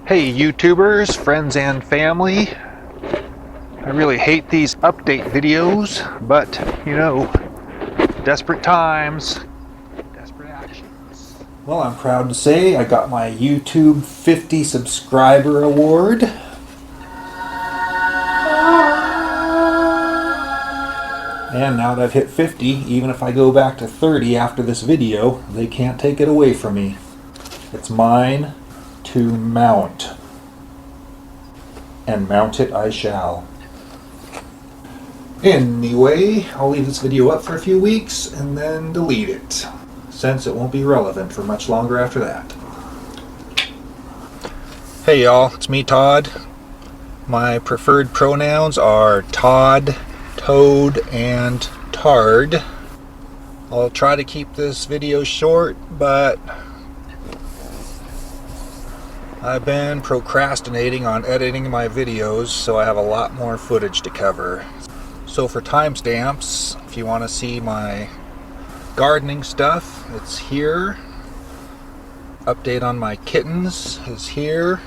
Hey YouTubers, friends and family. I really hate these update videos, but you know, desperate times, desperate actions. Well, I'm proud to say I got my YouTube 50 subscriber award. And now that I've hit 50, even if I go back to 30 after this video, they can't take it away from me. It's mine to mount. And mount it I shall. Anyway, I'll leave this video up for a few weeks and then delete it, since it won't be relevant for much longer after that. Hey y'all, it's me Todd. My preferred pronouns are Todd, Toad, and Tard. I'll try to keep this video short, but I've been procrastinating on editing my videos, so I have a lot more footage to cover. So for timestamps, if you want to see my gardening stuff, it's here. Update on my kittens is here.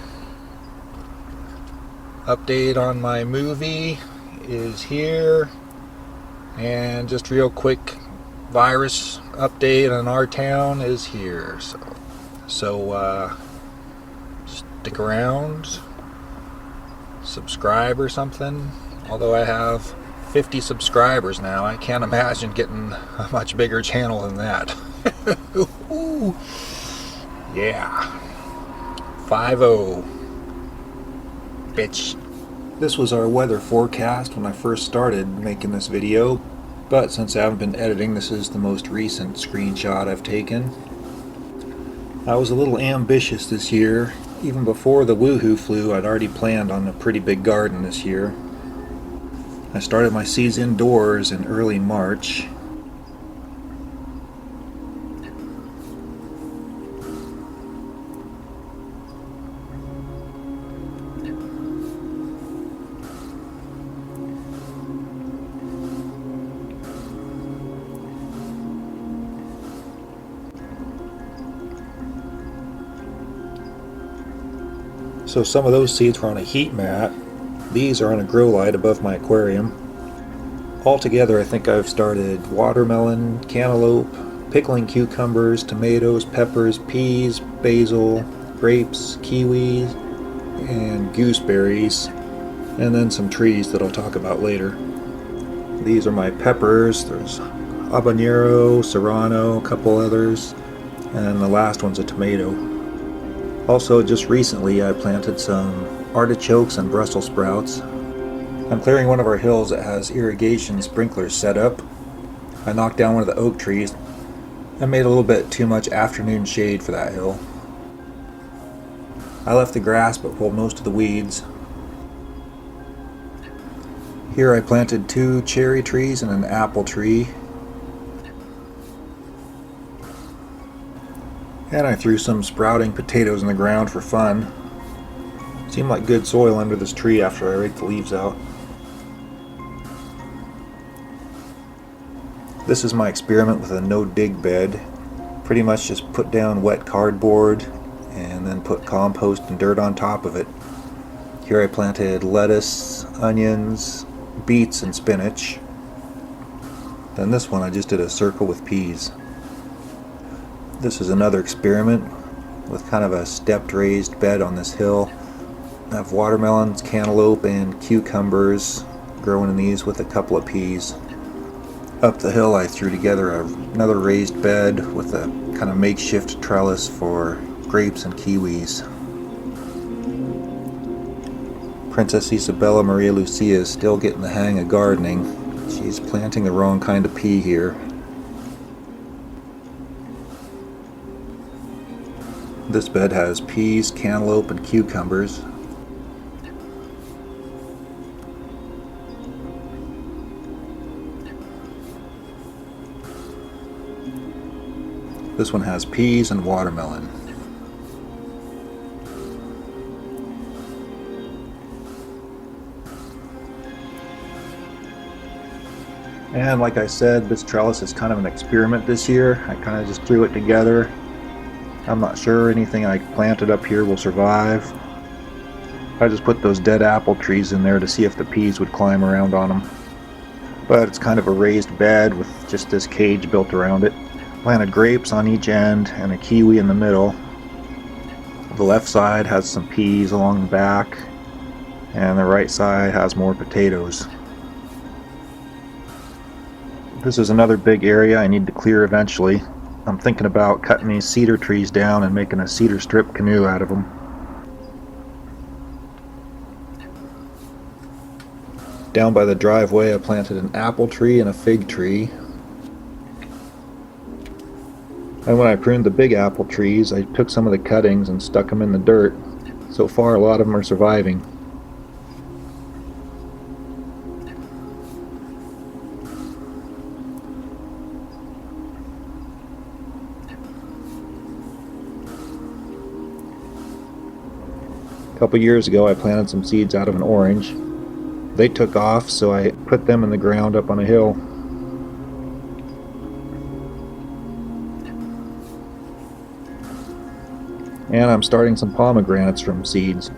Update on my movie is here. And just real quick, virus update on our town is here. So stick around, subscribe or something. Although I have 50 subscribers now, I can't imagine getting a much bigger channel than that. Yeah. 5-0. Bitch. This was our weather forecast when I first started making this video, but since I haven't been editing, this is the most recent screenshot I've taken. I was a little ambitious this year. Even before the woohoo flu, I'd already planned on a pretty big garden this year. I started my seeds indoors in early March. So some of those seeds were on a heat mat. These are on a grow light above my aquarium. Altogether, I think I've started watermelon, cantaloupe, pickling cucumbers, tomatoes, peppers, peas, basil, grapes, kiwis, and gooseberries, and then some trees that I'll talk about later. These are my peppers. There's habanero, serrano, a couple others, and the last one's a tomato. Also, just recently I planted some artichokes and Brussels sprouts. I'm clearing one of our hills that has irrigation sprinklers set up. I knocked down one of the oak trees and made a little bit too much afternoon shade for that hill. I left the grass but pulled most of the weeds. Here I planted 2 cherry trees and an apple tree. And I threw some sprouting potatoes in the ground for fun. Seemed like good soil under this tree after I raked the leaves out. This is my experiment with a no-dig bed. Pretty much just put down wet cardboard and then put compost and dirt on top of it. Here I planted lettuce, onions, beets, and spinach. Then this one I just did a circle with peas. This is another experiment with kind of a stepped raised bed on this hill. I have watermelons, cantaloupe, and cucumbers growing in these with a couple of peas. Up the hill I threw together another raised bed with a kind of makeshift trellis for grapes and kiwis. Princess Isabella Maria Lucia is still getting the hang of gardening. She's planting the wrong kind of pea here. This bed has peas, cantaloupe, and cucumbers. This one has peas and watermelon. And like I said, this trellis is kind of an experiment this year. I kind of just threw it together. I'm not sure anything I planted up here will survive. I just put those dead apple trees in there to see if the peas would climb around on them. But it's kind of a raised bed with just this cage built around it. Planted grapes on each end and a kiwi in the middle. The left side has some peas along the back, and the right side has more potatoes. This is another big area I need to clear eventually. I'm thinking about cutting these cedar trees down and making a cedar strip canoe out of them. Down by the driveway I planted an apple tree and a fig tree. And when I pruned the big apple trees, I took some of the cuttings and stuck them in the dirt. So far a lot of them are surviving. A couple years ago I planted some seeds out of an orange. They took off, so I put them in the ground up on a hill. And I'm starting some pomegranates from seeds.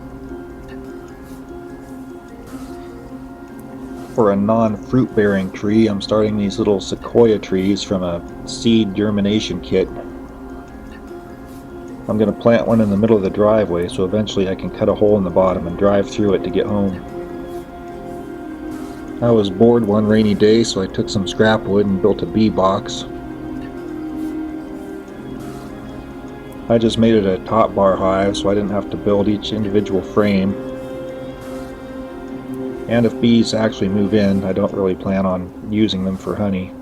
For a non-fruit bearing tree, I'm starting these little sequoia trees from a seed germination kit. I'm going to plant one in the middle of the driveway so eventually I can cut a hole in the bottom and drive through it to get home. I was bored one rainy day, so I took some scrap wood and built a bee box. I just made it a top bar hive so I didn't have to build each individual frame. And if bees actually move in, I don't really plan on using them for honey.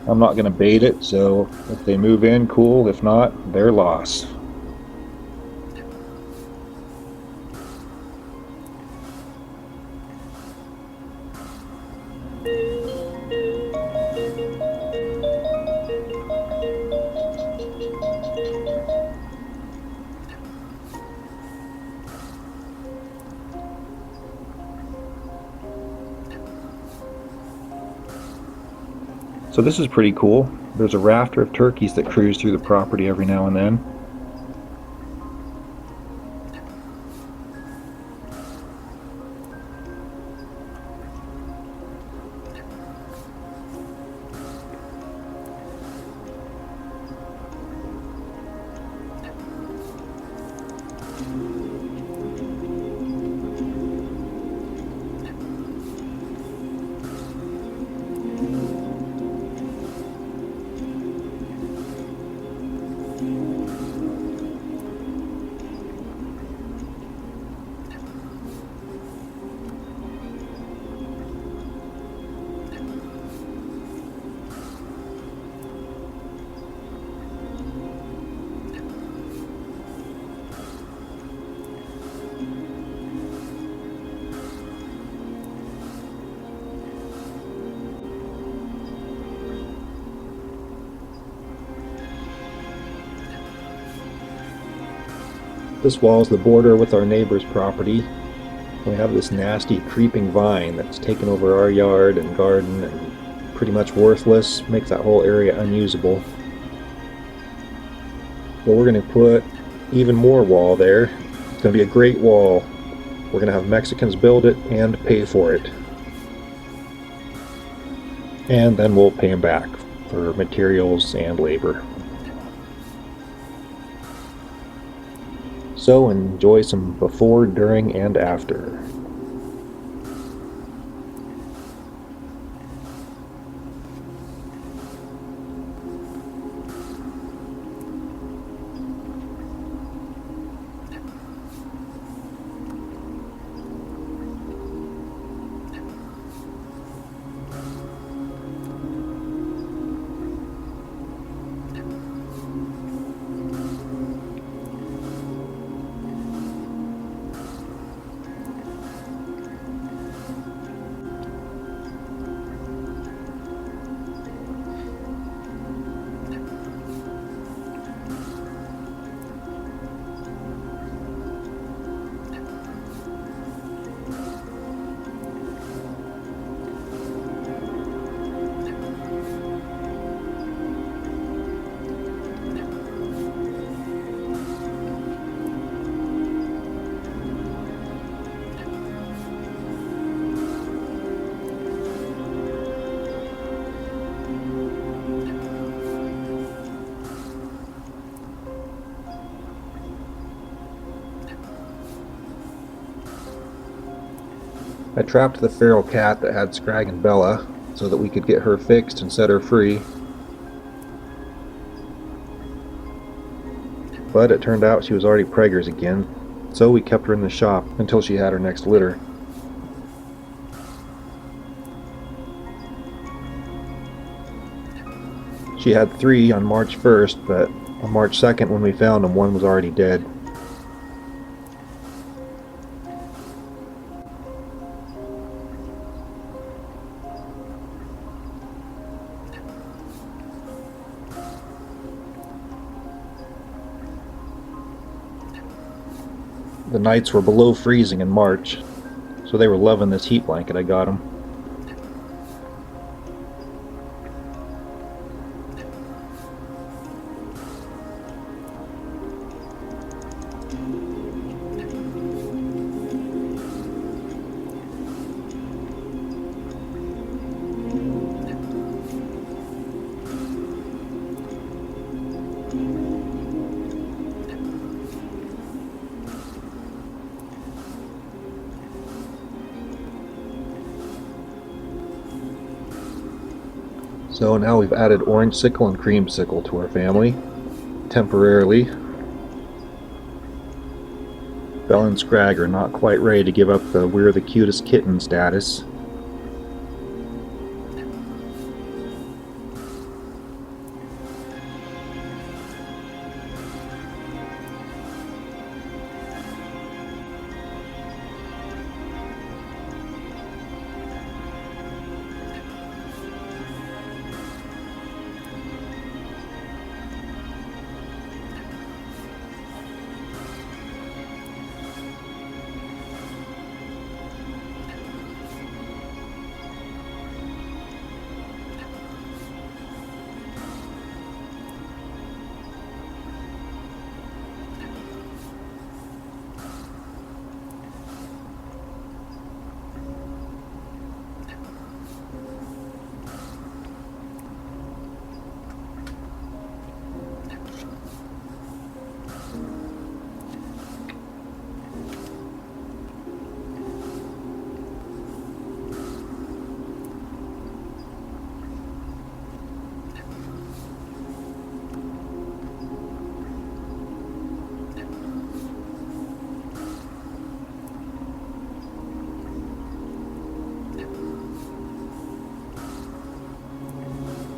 I'm not going to bait it, so if they move in, cool. If not, their loss. So this is pretty cool. There's a rafter of turkeys that cruise through the property every now and then. This wall is the border with our neighbor's property. We have this nasty creeping vine that's taken over our yard and garden and pretty much worthless, makes that whole area unusable. But we're going to put even more wall there. It's going to be a great wall. We're going to have Mexicans build it and pay for it. And then we'll pay them back for materials and labor. So enjoy some before, during, and after. I trapped the feral cat that had Scrag and Bella so that we could get her fixed and set her free. But it turned out she was already preggers again, so we kept her in the shop until she had her next litter. She had 3 on March 1st, but on March 2nd when we found them, one was already dead. The nights were below freezing in March, so they were loving this heat blanket I got them. So now we've added orange sickle and creamsicle to our family, temporarily. Belle and Scrag are not quite ready to give up the "we're the cutest kitten" status.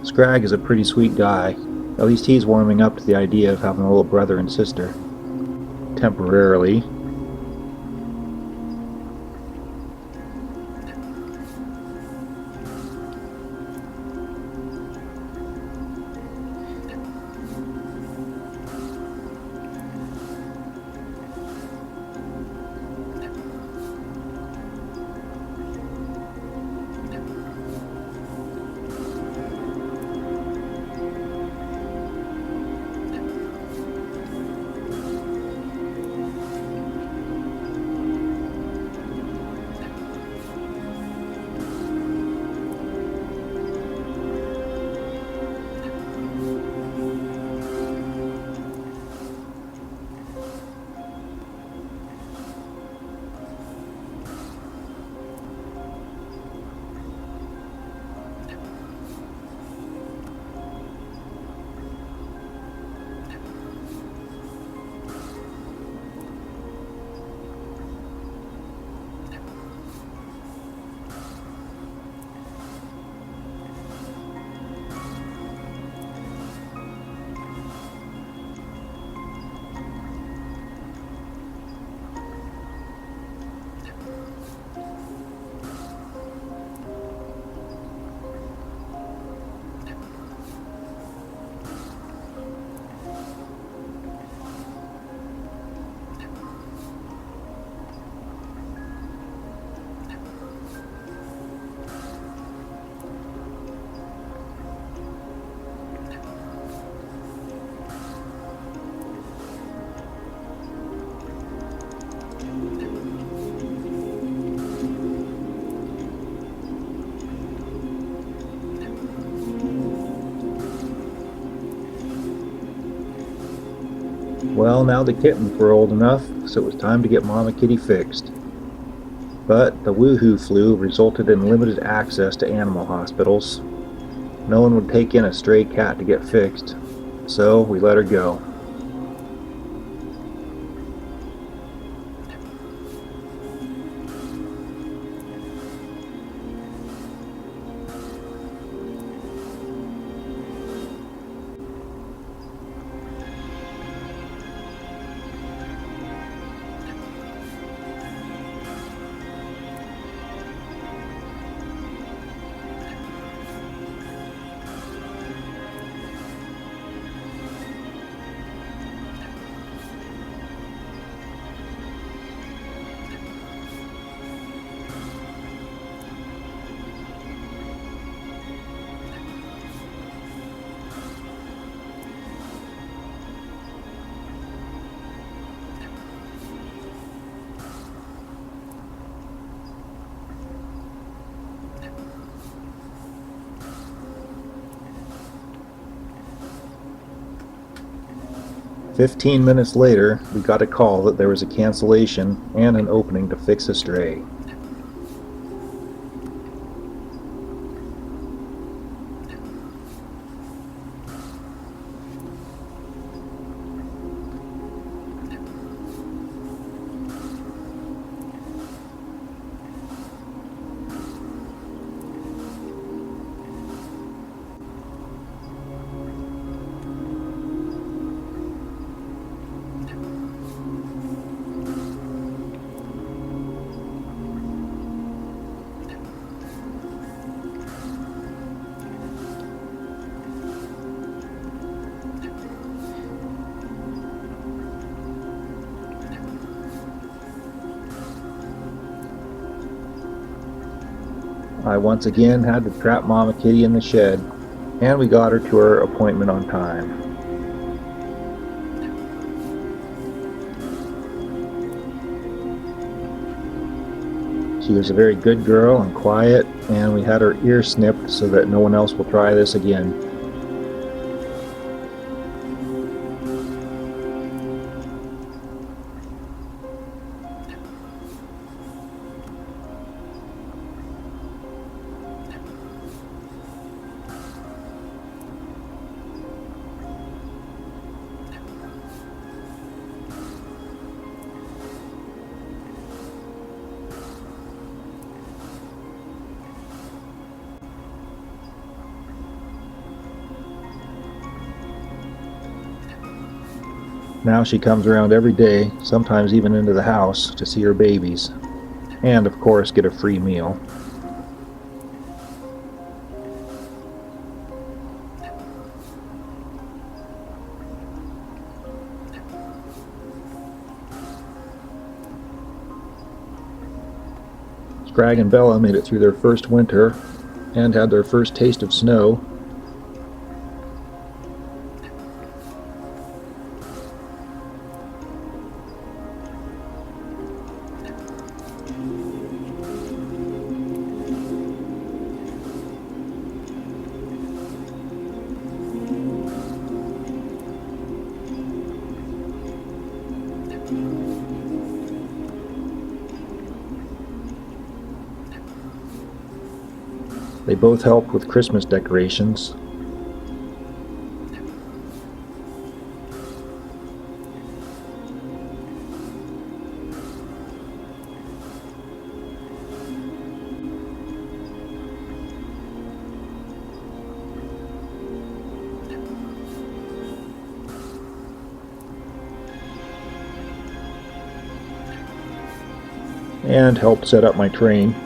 Scrag is a pretty sweet guy. At least he's warming up to the idea of having a little brother and sister. Temporarily. Well, now the kittens were old enough, so it was time to get Mama Kitty fixed. But the woohoo flu resulted in limited access to animal hospitals. No one would take in a stray cat to get fixed, so we let her go. "15 minutes later, we got a call that there was a cancellation and an opening to fix a stray. I once again had to trap Mama Kitty in the shed, and we got her to her appointment on time. She was a very good girl and quiet, and we had her ear snipped so that no one else will try this again. Now she comes around every day, sometimes even into the house, to see her babies, and of course get a free meal. Scrag and Bella made it through their first winter and had their first taste of snow. They both helped with Christmas decorations. And helped set up my train.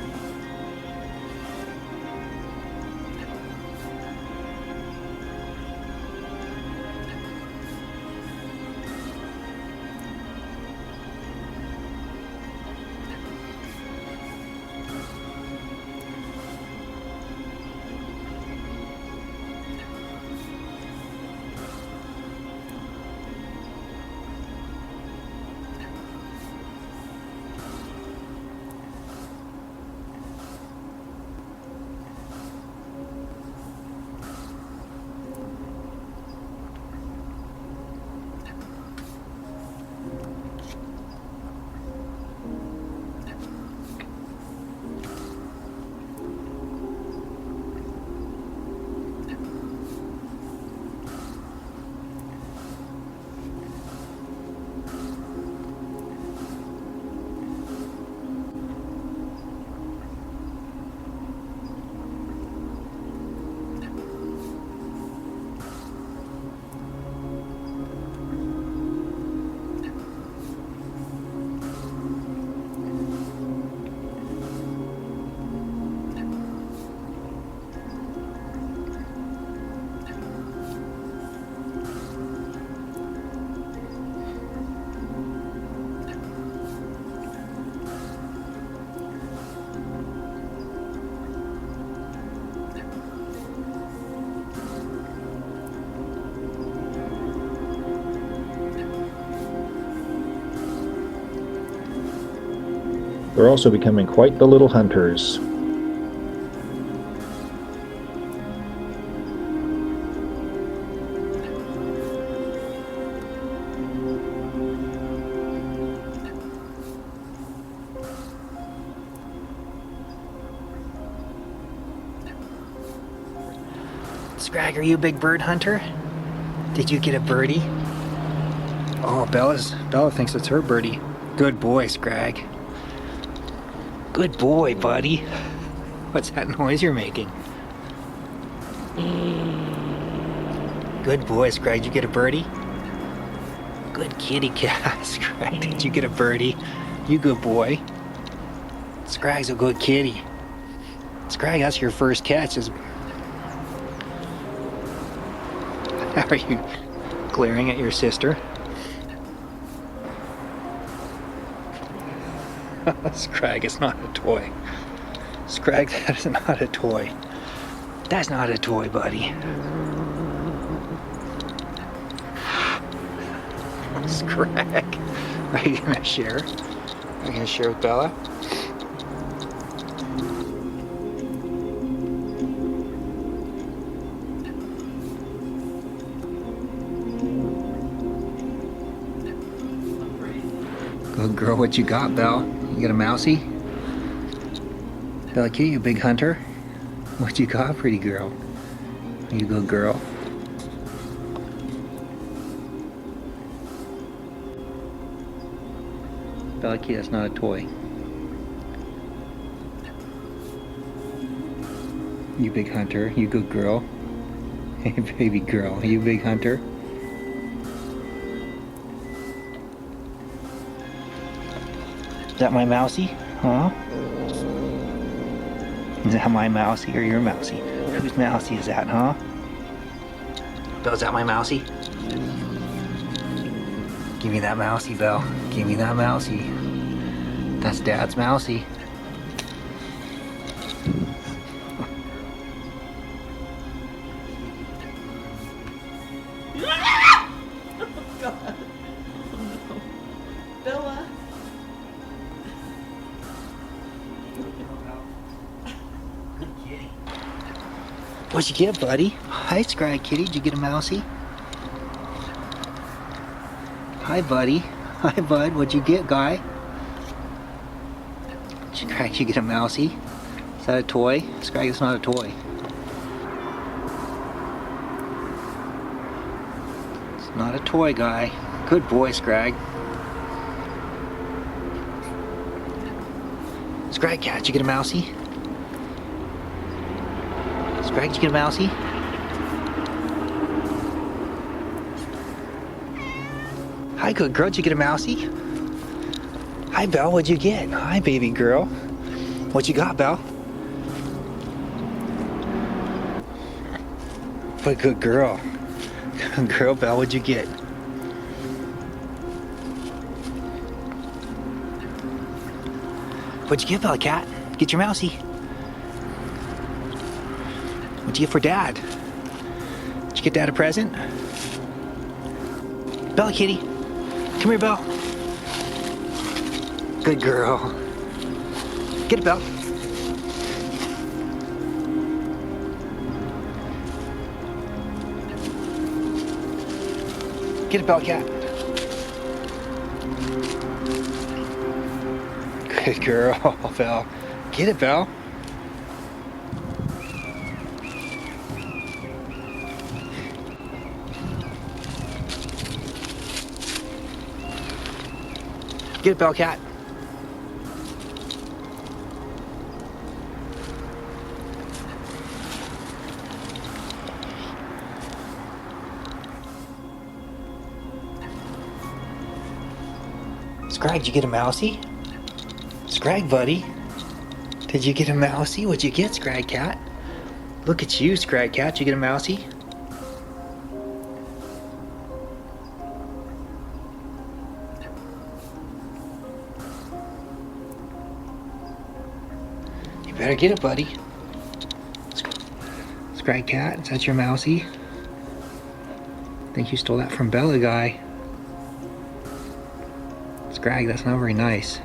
They're also becoming quite the little hunters. Scrag, are you a big bird hunter? Did you get a birdie? Oh, Bella thinks it's her birdie. Good boy, Scrag. Good boy, buddy. What's that noise you're making? Good boy, Scrag. Did you get a birdie? Good kitty cat, Scrag. Did you get a birdie? You good boy. Scrag's a good kitty. Scrag, that's your first catch. Are you glaring at your sister? Scrag, it's not a toy. Scrag, that is not a toy. That's not a toy, buddy. Scrag. Are you gonna share? Are you gonna share with Bella? Good girl, what you got, Belle? You got a mousey? Bella Kitty, you big hunter? What you got, pretty girl? You good girl? Bella Kitty, that's not a toy. You big hunter, you good girl. Hey baby girl, you big hunter? Is that my mousey? Huh? Is that my mousey or your mousey? Whose mousey is that, huh? Belle, is that my mousey? Give me that mousey, Belle. Give me that mousey. That's Dad's mousey. Oh God. Oh no. Bella. What'd you get, buddy? Hi, Scrag Kitty. Did you get a mousey? Hi, buddy. Hi, bud. What'd you get, guy? Scrag, you get a mousey? Is that a toy? Scrag, it's not a toy. It's not a toy, guy. Good boy, Scrag. Scrag cat, did you get a mousey? Scrag, did you get a mousey? Hi, good girl, did you get a mousey? Hi, Belle, what'd you get? Hi, baby girl. What you got, Belle? What a good girl. Good girl, Belle, what'd you get? What'd you get, Bella Cat? Get your mousey. What'd you get for Dad? Did you get Dad a present? Bella Kitty. Come here, Belle. Good girl. Get it, Belle. Get it, Bella Cat. Good girl, Belle. Get it, Belle. Get it, Belle Cat. Scrag, did you get a mousey? Scrag, buddy. Did you get a mousey? What'd you get, Scrag Cat? Look at you, Scrag Cat. Did you get a mousey? You better get it, buddy. Scrag Cat, is that your mousey? I think you stole that from Bella Guy. Scrag, that's not very nice.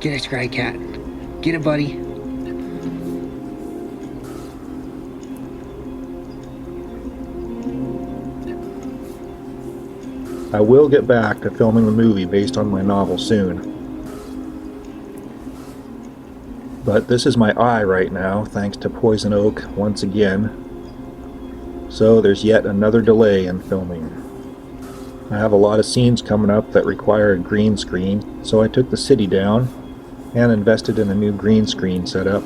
Get it, Scry Cat. Get it, buddy. I will get back to filming the movie based on my novel soon. But this is my eye right now, thanks to Poison Oak once again. So there's yet another delay in filming. I have a lot of scenes coming up that require a green screen, so I took the city down and invested in a new green screen setup.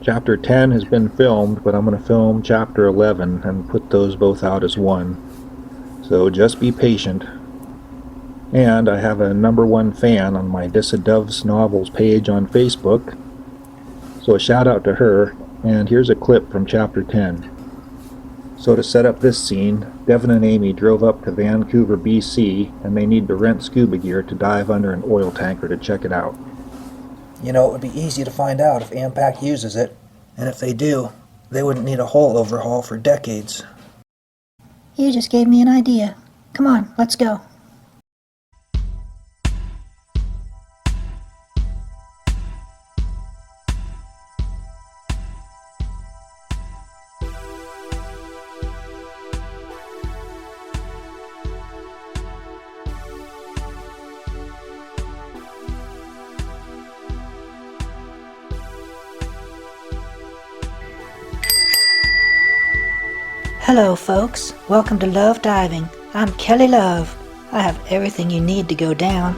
Chapter 10 has been filmed, but I'm going to film Chapter 11 and put those both out as one. So just be patient. And I have a #1 fan on my Dissa Doves Novels page on Facebook, so a shout out to her, and here's a clip from Chapter 10. So to set up this scene, Devin and Amy drove up to Vancouver, BC, and they need to rent scuba gear to dive under an oil tanker to check it out. You know, it would be easy to find out if Ampac uses it, and if they do, they wouldn't need a hull overhaul for decades. You just gave me an idea. Come on, let's go. Hello folks, welcome to Love Diving. I'm Kelly Love. I have everything you need to go down.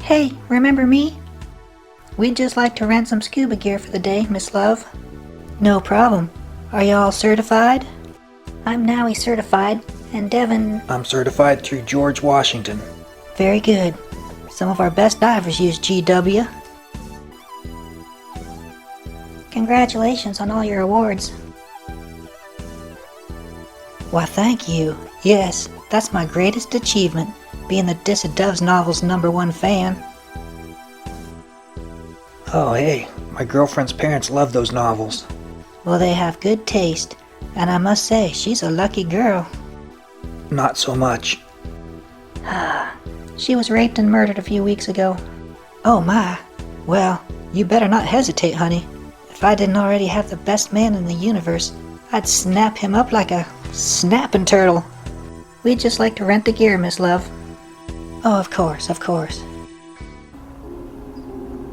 Hey, remember me? We'd just like to rent some scuba gear for the day, Miss Love. No problem. Are you all certified? I'm NAUI certified. And Devin... I'm certified through George Washington. Very good. Some of our best divers use GW. Congratulations on all your awards. Why, thank you. Yes, that's my greatest achievement, being the Dissa Doves Novels #1 fan. Oh hey, my girlfriend's parents love those novels. Well, they have good taste, and I must say, she's a lucky girl. Not so much. She was raped and murdered a few weeks ago. Oh my. Well, you better not hesitate, honey. If I didn't already have the best man in the universe, I'd snap him up like a snapping turtle. We'd just like to rent the gear, Miss Love. Oh, of course, of course.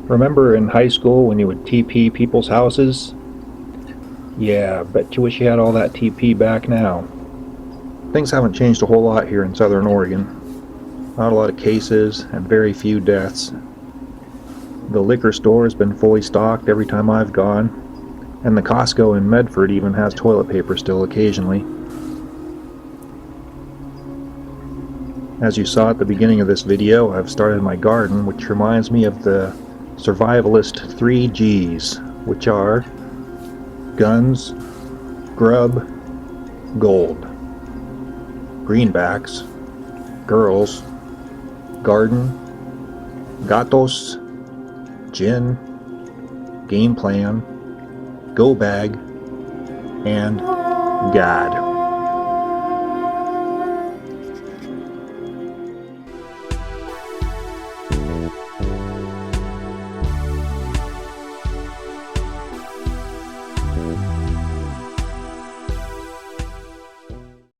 Remember in high school when you would TP people's houses? Yeah, bet you wish you had all that TP back now. Things haven't changed a whole lot here in Southern Oregon. Not a lot of cases and very few deaths. The liquor store has been fully stocked every time I've gone, and the Costco in Medford even has toilet paper still occasionally. As you saw at the beginning of this video, I've started my garden, which reminds me of the survivalist 3 G's, which are guns, grub, gold. Greenbacks, girls, garden, gatos, gin, game plan, go bag, and God.